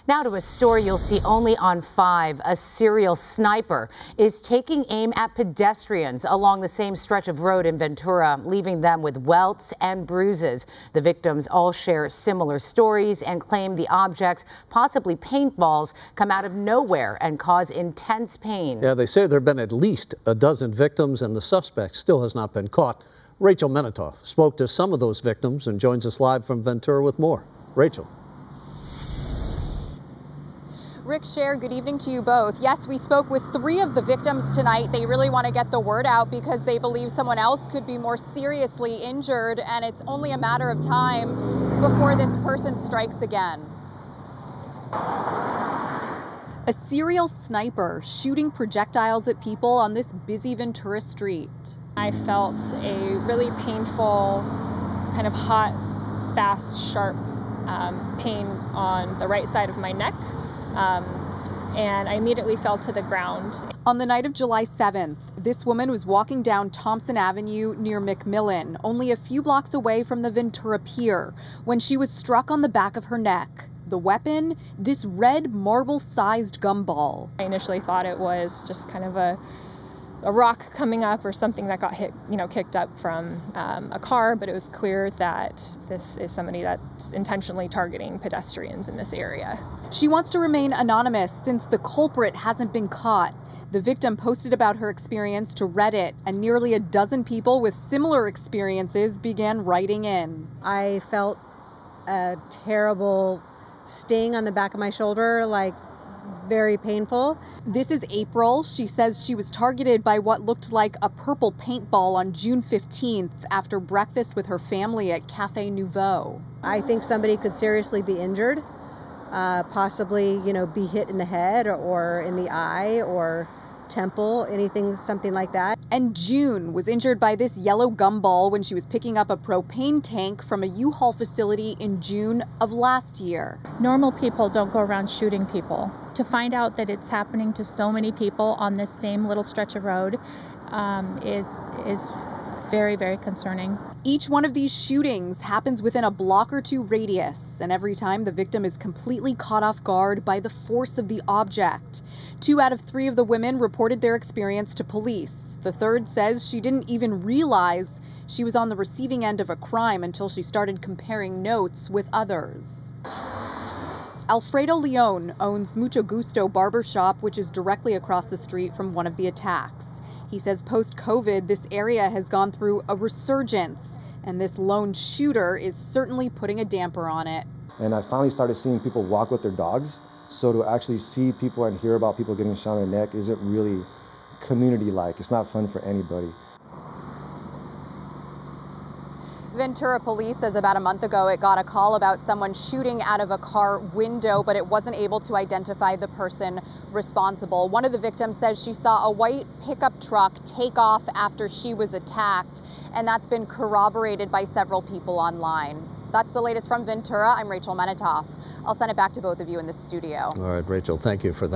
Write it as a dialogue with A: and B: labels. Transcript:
A: Now to a story you'll see only on 5. A serial sniper is taking aim at pedestrians along the same stretch of road in Ventura, leaving them with welts and bruises. The victims all share similar stories and claim the objects, possibly paintballs, come out of nowhere and cause intense pain.
B: Yeah, they say there have been at least a dozen victims and the suspect still has not been caught. Rachel Menitoff spoke to some of those victims and joins us live from Ventura with more. Rachel.
C: Rick, Cher, good evening to you both. Yes, we spoke with 3 of the victims tonight. They really want to get the word out because they believe someone else could be more seriously injured, and it's only a matter of time before this person strikes again. A serial sniper shooting projectiles at people on this busy Ventura street.
D: I felt a really painful, kind of hot, fast, sharp pain on the right side of my neck. And I immediately fell to the ground.
C: On the night of July 7th, this woman was walking down Thompson Avenue near McMillan, only a few blocks away from the Ventura Pier, when she was struck on the back of her neck. The weapon, this red marble-sized gumball.
D: I initially thought it was just kind of a rock coming up or something that got hit, kicked up from a car, but it was clear that this is somebody that's intentionally targeting pedestrians in this area.
C: She wants to remain anonymous since the culprit hasn't been caught. The victim posted about her experience to Reddit, and nearly a dozen people with similar experiences began writing in.
E: I felt a terrible sting on the back of my shoulder, like very painful.
C: This is April. She says she was targeted by what looked like a purple paintball on June 15th after breakfast with her family at Cafe Nouveau.
E: I think somebody could seriously be injured, possibly, be hit in the head or in the eye or temple, something like that.
C: And June was injured by this yellow gumball when she was picking up a propane tank from a U-Haul facility in June of last year.
F: Normal people don't go around shooting people. To find out that it's happening to so many people on this same little stretch of road is very, very concerning.
C: Each one of these shootings happens within a block or 2 radius, and every time the victim is completely caught off guard by the force of the object. 2 out of 3 of the women reported their experience to police. The third says she didn't even realize she was on the receiving end of a crime until she started comparing notes with others. Alfredo Leon owns Mucho Gusto Barbershop, which is directly across the street from one of the attacks. He says post-COVID, this area has gone through a resurgence, and this lone shooter is certainly putting a damper on it.
G: And I finally started seeing people walk with their dogs, so to actually see people and hear about people getting shot in the neck isn't really community-like. It's not fun for anybody.
C: Ventura Police says about a month ago it got a call about someone shooting out of a car window, but it wasn't able to identify the person responsible. One of the victims says she saw a white pickup truck take off after she was attacked, and that's been corroborated by several people online. That's the latest from Ventura. I'm Rachel Menitoff. I'll send it back to both of you in the studio.
B: All right, Rachel, thank you for that.